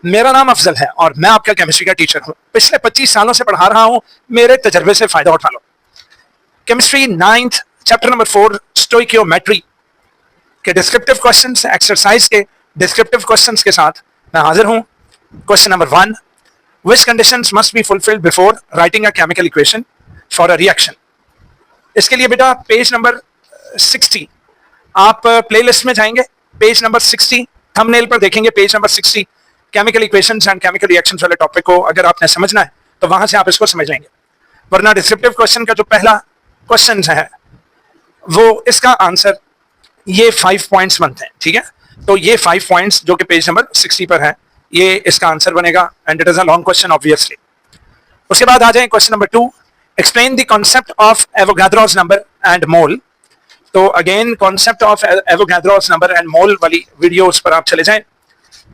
मेरा नाम अफजल है और मैं आपका केमिस्ट्री का टीचर हूँ। पिछले 25 सालों से पढ़ा रहा हूँ। मेरे तजर्बे से फायदा उठा लो। Chemistry 9th chapter number 4 stoichiometry के डिस्क्रिप्टिव क्वेश्चंस, एक्सरसाइज के डिस्क्रिप्टिव क्वेश्चंस के साथ मैं हाजिर हूँ। Question number 1, which conditions must be fulfilled before writing a chemical equation for a reaction. इसके लिए बेटा पेज नंबर 60 आप प्लेलिस्ट में जाएंगे। पेज नंबर 60 थंबनेल पर देखेंगे page number 60 chemical equations and chemical reactions वाले टॉपिक को अगर आपने समझना है तो वहां से आप इसको समझ लेंगे। वरना डिस्क्रिप्टिव क्वेश्चन का जो पहला क्वेश्चन है वो इसका आंसर ये 5 पॉइंट्स बनते हैं। ठीक है, तो ये 5 पॉइंट्स जो कि पेज नंबर 60 पर है ये इसका आंसर बनेगा and it is a long question obviously. उसके बाद आ जाए question number 2, explain the concept of Avogadro's number and mole. तो again concept of Avogadro's number and mole वाली वीडियोस पर आप चले जाएं।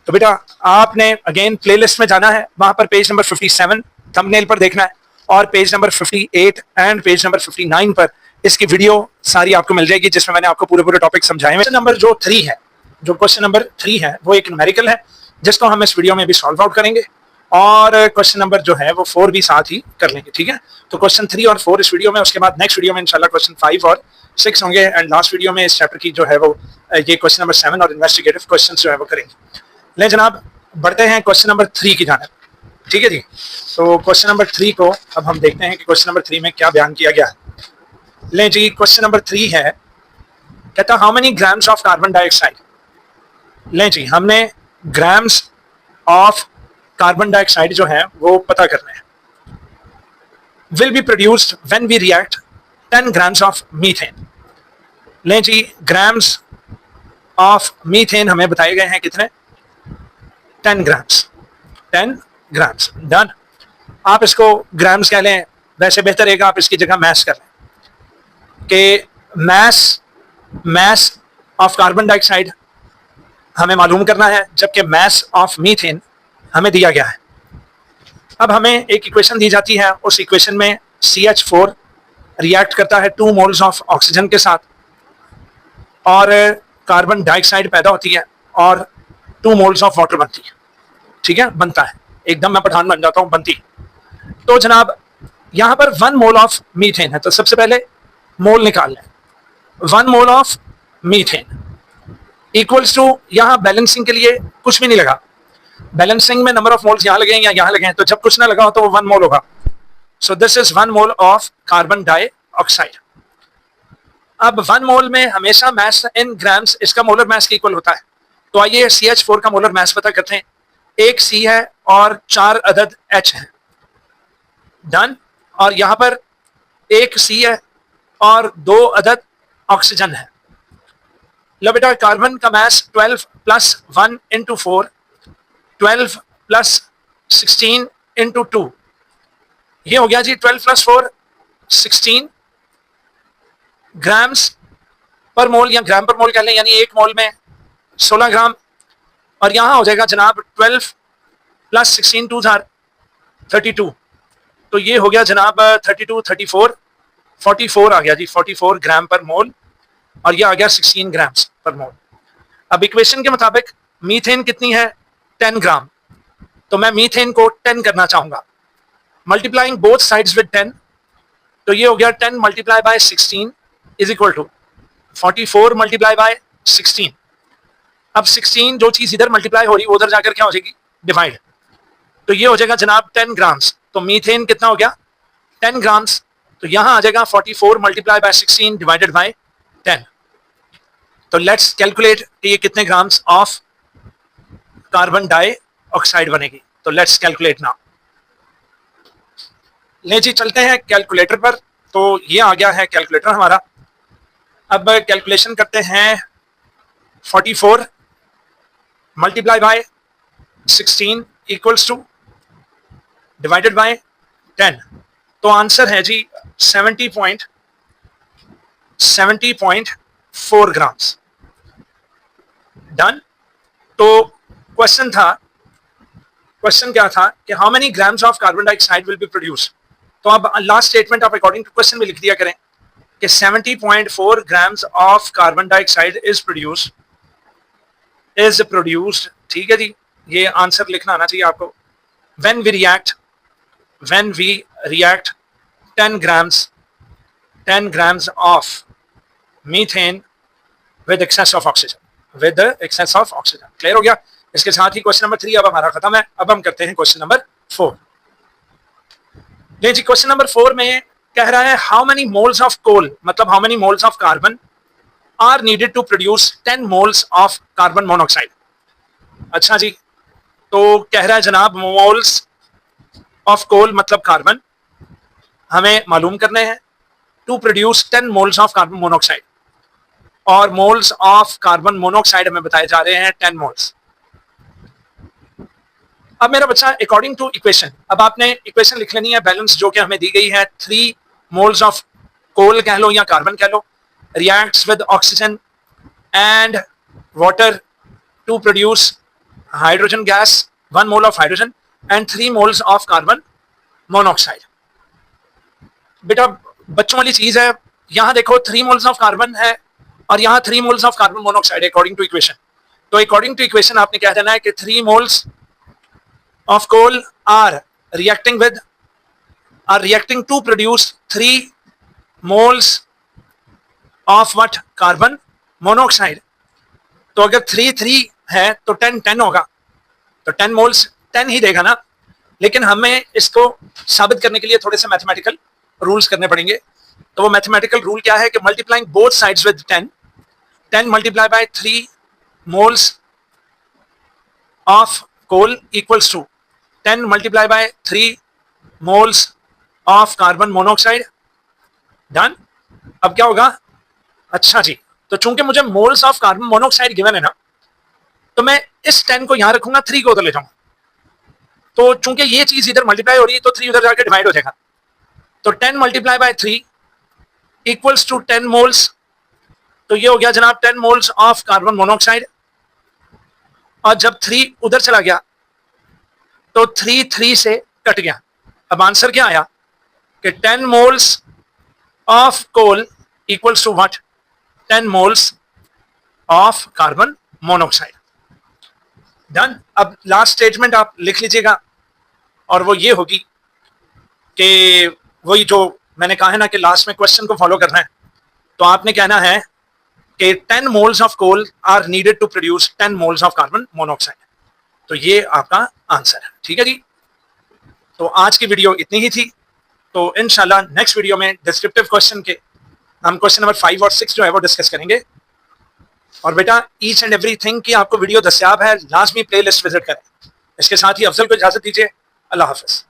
तो बेटा आपने अगेन प्लेलिस्ट में जाना है, वहां पर पेज नंबर 57 थंबनेल पर देखना है और page number 58 and page number 59 पर इसकी वीडियो सारी आपको मिल जाएगी जिसमें मैंने आपको पूरे टॉपिक समझाए। क्वेश्चन नंबर जो 3 है, जो क्वेश्चन नंबर 3 है वो एक न्यूमेरिकल है जिसको हम इस वीडियो में भी सॉल्व आउट करेंगे और क्वेश्चन नंबर जो है वो 4 भी साथ ही कर लेंगे। ठीक है, तो क्वेश्चन 3 और 4 इस वीडियो में, उसके बाद नेक्स्ट वीडियो में इंशाल्लाह क्वेश्चन 5 और 6 होंगे एंड लास्ट वीडियो में इस चैप्टर की जो है वो ये क्वेश्चन नंबर 7 और इन्वेस्टिगेटिव क्वेश्चन जो है वो करेंगे। ले जनाब बढ़ते हैं क्वेश्चन नंबर 3 की जानिब। ठीक है जी, तो क्वेश्चन नंबर 3 को अब हम देखते हैं कि क्वेश्चन नंबर 3 में क्या बयान किया गया है। ले जी क्वेश्चन नंबर 3 है, कहता how many grams of carbon dioxide. ले जी हमने ग्राम्स ऑफ कार्बन डाइऑक्साइड जो है वो पता करना है। Will be produced when we react 10 grams of methane. ले जी ग्राम्स ऑफ मीथेन हमें बताए गए हैं कितने, 10 ग्राम्स। 10 grams done. आप इसको ग्राम्स कह लें, वैसे बेहतर रहेगा आप इसकी जगह मैस कर लें कि मैस ऑफ कार्बन डाइऑक्साइड हमें मालूम करना है जबकि मैस ऑफ मीथेन हमें दिया गया है। अब हमें एक इक्वेशन दी जाती है, उस इक्वेशन में CH4 रिएक्ट करता है 2 मोल्स ऑफ ऑक्सीजन के साथ और कार्बन डाइऑक्साइड पैदा होती है और 2 मोल्स ऑफ वाटर बनती है। ठीक है, बनता है, एकदम मैं पठान बन जाता हूं, बनती। तो जनाब यहां पर 1 मोल ऑफ मीथेन है, तो सबसे पहले मोल निकाल लें। 1 mole of methane equals to, यहां बैलेंसिंग के लिए कुछ भी नहीं लगा, बैलेंसिंग में नंबर ऑफ मोल्स यहां लगे या यहां लगे हैं, तो जब कुछ ना लगा हो तो वो 1 मोल होगा। So this is 1 mole of carbon dioxide. अब 1 मोल में हमेशा मास इन ग्राम्स इसका मोलर मास के इक्वल होता है। तो आइए CH4 का मोलर मास पता करते हैं। एक C है और 4 अदद H है, डन। और यहां पर एक C है और 2 अदद ऑक्सीजन है। लो बेटा कार्बन का मास 12 प्लस 1 इंटू 4, 12 प्लस 16 इंटू 2, ये हो गया जी 12 प्लस 4 16 ग्राम्स पर मोल या ग्राम पर मोल कह लें, यानी एक मोल में 16 ग्राम। और यहां हो जाएगा जनाब 12 प्लस 16 2 32, तो ये हो गया जनाब 32 34 44 आ गया जी, 44 ग्राम पर मोल और ये आ गया 16 ग्राम्स पर मोल। अब इक्वेशन के मुताबिक मीथेन कितनी है, 10 ग्राम, तो मैं मीथेन को 10 करना चाहूंगा, मल्टीप्लाइंग बोथ साइड्स विद 10, तो ये हो गया 10 multiply by 16 is equal to 44 multiply by 16। अब 16 जो चीज इधर मल्टीप्लाई हो रही है उधर जाकर क्या हो जाएगी, डिवाइड, तो ये हो जाएगा जनाब 10 ग्राम्स। तो मीथेन कितना हो गया, 10 ग्राम्स, तो यहां आ जाएगा 44 मल्टीप्लाई बाय 16 डिवाइडेड बाय 10। तो लेट्स कैलकुलेट कि ये कितने ग्राम्स ऑफ कार्बन डाइऑक्साइड बनेगी। तो लेट्स कैलकुलेट नाउ। ले जी चलते हैं कैलकुलेटर पर, तो ये आ गया है कैलकुलेटर हमारा। अब कैलकुलेशन करते हैं, 44 multiply by 16 equals two divided by 10, तो आंसर है जी 70.4 ग्राम्स, डन। तो क्वेश्चन क्या था कि how many grams of carbon dioxide will be produced. तो अब लास्ट स्टेटमेंट आप अकॉर्डिंग टू क्वेश्चन में लिख दिया करें कि 70.4 grams of carbon dioxide is produced. ठीक है जी, ये आंसर लिखना आना चाहिए आपको। when we react 10 grams of methane with excess of oxygen, clear हो गया। इसके साथ ही क्वेश्चन नंबर 3 अब हमारा खत्म है। अब हम करते हैं क्वेश्चन नंबर 4। जी क्वेश्चन नंबर 4 में कह रहा है how many moles of coal, मतलब how many moles of carbon are needed to produce 10 moles of carbon monoxide. अच्छा जी, तो कह रहा है जनाब मोल्स ऑफ कोल मतलब कार्बन हमें मालूम करने हैं to produce 10 moles of carbon monoxide, और मोल्स ऑफ कार्बन मोनोऑक्साइड हमें बताए जा रहे हैं 10 मोल्स। अब मेरा बच्चा अकॉर्डिंग टू इक्वेशन, अब आपने इक्वेशन लिख लेनी है बैलेंस जो कि हमें दी गई है। 3 मोल्स ऑफ कोल कह लो या कार्बन कह लो, reacts with oxygen and water to produce hydrogen gas, 1 mole of hydrogen and 3 moles of carbon monoxide. बेटा बच्चों वाली चीज है, यहां देखो 3 मोल्स ऑफ कार्बन है और यहां 3 moles of carbon monoxide according to equation. तो अकॉर्डिंग टू इक्वेशन आपने कह देना है कि 3 moles of coal are reacting to produce 3 moles of what carbon monoxide। तो अगर 3 है तो 10 होगा, तो 10 मोल्स 10 ही देगा ना। लेकिन हमें इसको साबित करने के लिए थोड़े से मैथमेटिकल रूल्स करने पड़ेंगे। तो वो मैथमेटिकल रूल क्या है कि multiplying both sides with 10 multiply by 3 moles of coal equals to 10 multiply by 3 moles of carbon monoxide. Done. अब क्या होगा, अच्छा जी, तो चूंकि मुझे moles of carbon monoxide given है ना, तो मैं इस 10 को यहां रखूंगा, 3 को उधर ले जाऊंगा। तो चूंकि ये चीज इधर मल्टीप्लाई हो रही है तो 3 उधर जाकर डिवाइड हो जाएगा। तो 10 multiply by 3 equals to 10 moles. तो ये हो गया जनाब 10 मोल्स ऑफ कार्बन मोनोऑक्साइड। और जब 3 उधर चला गया तो 3 से कट गया। अब आंसर क्या आया कि 10 moles of coal equals to what, 10 moles of carbon monoxide. Done. अब लास्ट स्टेटमेंट आप लिख लीजिएगा और वो ये होगी कि वही जो मैंने कहा है ना कि लास्ट में क्वेश्चन को फॉलो करना है। तो आपने कहना है कि 10 moles of coal are needed to produce 10 moles of carbon monoxide. तो ये आपका आंसर है। ठीक है जी, तो आज की वीडियो इतनी ही थी। तो इंशाल्लाह नेक्स्ट वीडियो में डिस्क्रिप्टिव क्वेश्चन के हम क्वेश्चन नंबर 5 और 6 जो है वो डिस्कस करेंगे। और बेटा ईच एंड एवरीथिंग की आपको वीडियो दस्याब है, लाजमी प्लेलिस्ट विजिट करें। इसके साथ ही अफजल को इजाजत दीजिए। अल्लाह हाफिज।